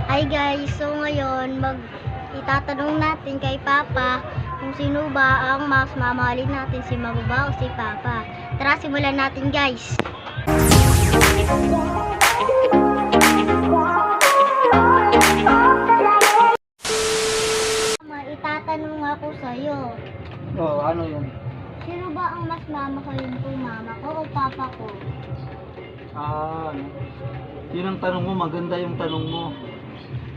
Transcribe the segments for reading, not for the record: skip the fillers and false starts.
Hi guys, so ngayon itatanong natin kay Papa kung sino ba ang mas mamahalin natin, si Mama ba o si Papa. Tara, simulan natin guys. Itatanong ako sa'yo. Oh, ano yun? Sino ba ang mas mamahalin ko, Mama ko o Papa ko? Ano? Yun ang tanong mo, maganda yung tanong mo.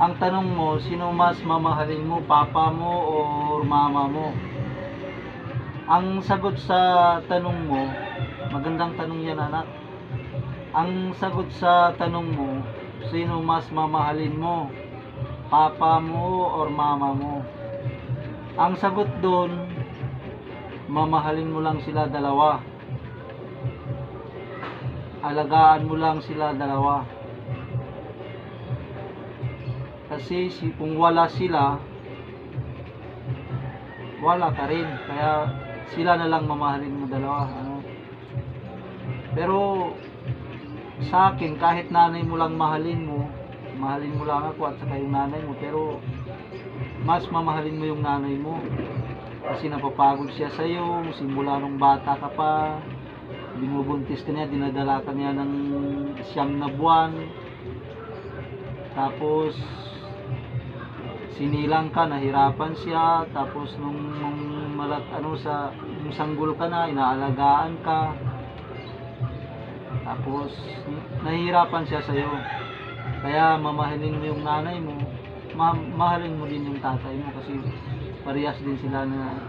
Ang tanong mo, sino mas mamahalin mo, papa mo o mama mo? Ang sagot sa tanong mo, magandang tanong yan anak. Ang sagot sa tanong mo, sino mas mamahalin mo, papa mo or mama mo? Ang sagot doon, mamahalin mo lang sila dalawa. Alagaan mo lang sila dalawa. Kasi kung wala sila, wala ka rin. Kaya sila na lang mamahalin mo dalawa. Pero sa akin, kahit nanay mo lang mahalin mo lang ako at saka yung nanay mo, pero mas mamahalin mo yung nanay mo. Kasi napapagod siya sa'yo, simula nung bata ka pa, binubuntis ka niya, dinadala ka niya ng 9 na buwan. Tapos sinilang ka, nahirapan siya. Tapos nung sanggol ka na, inaalagaan ka. Tapos nahihirapan siya sa'yo. Kaya mamahalin mo yung nanay mo, mahalin mo din yung tatay mo, kasi parehas din sila na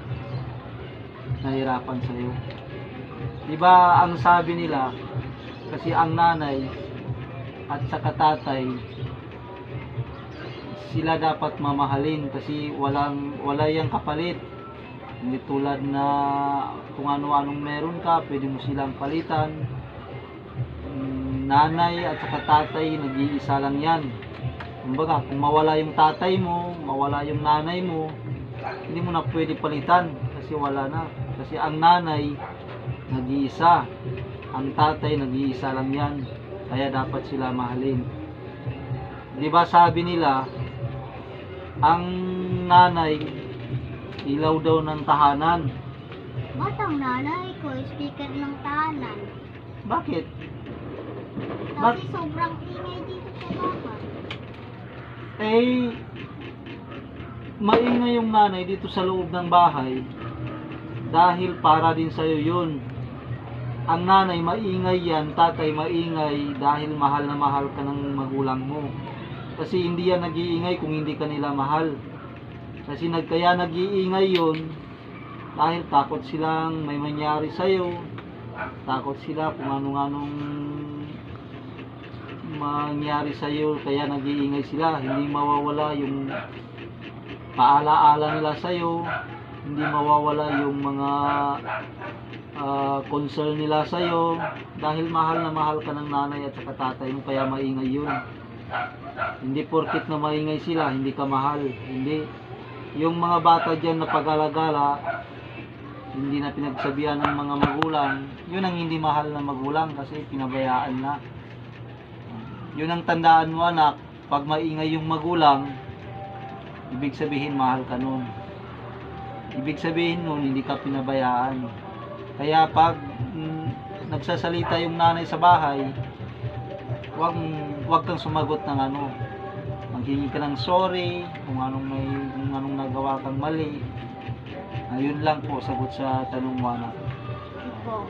nahihirapan sa'yo. Diba ang sabi nila, kasi ang nanay at saka tatay, sila dapat mamahalin kasi wala yang kapalit. Hindi tulad na kung ano-anong meron ka, pwede mo silang palitan. Nanay at saka tatay, nag-iisa lang yan. Kumbaga, kung mawala yung tatay mo, mawala yung nanay mo, hindi mo na pwede palitan kasi wala na. Kasi ang nanay, nag-iisa. Ang tatay, nag-iisa lang yan. Kaya dapat sila mahalin. Diba sabi nila, ang nanay, ilaw daw ng tahanan. Ba't ang nanay ko, speaker ng tahanan? Bakit? Kasi sobrang ingay dito sa bahay. Maingay yung nanay dito sa loob ng bahay dahil para din sa'yo yun. Ang nanay maingay yan, tatay maingay dahil mahal na mahal ka ng magulang mo. Kasi hindi yan nag-iingay kung hindi ka nila mahal. Kasi kaya nag-iingay yun dahil takot silang may mangyari sa'yo. Takot sila kung anong mangyari sa'yo, kaya nag-iingay sila. Hindi mawawala yung paalaala nila sa'yo. Hindi mawawala yung mga concern nila sa'yo. Dahil mahal na mahal ka ng nanay at saka tatay mo, kaya maingay yun. Hindi porkit na maingay sila, hindi ka mahal. Hindi. Yung mga bata dyan na pag-alagala, hindi na pinagsabihan ng mga magulang, yun ang hindi mahal na magulang kasi pinabayaan na. Yun ang tandaan mo anak, pag maingay yung magulang, ibig sabihin mahal ka nun. Ibig sabihin nun, hindi ka pinabayaan. Kaya pag nagsasalita yung nanay sa bahay, wag kang sumagot ng maghingi ka ng sorry kung anong nagawa kang mali. Ayun lang po sagot sa tanong mo anak. Ito.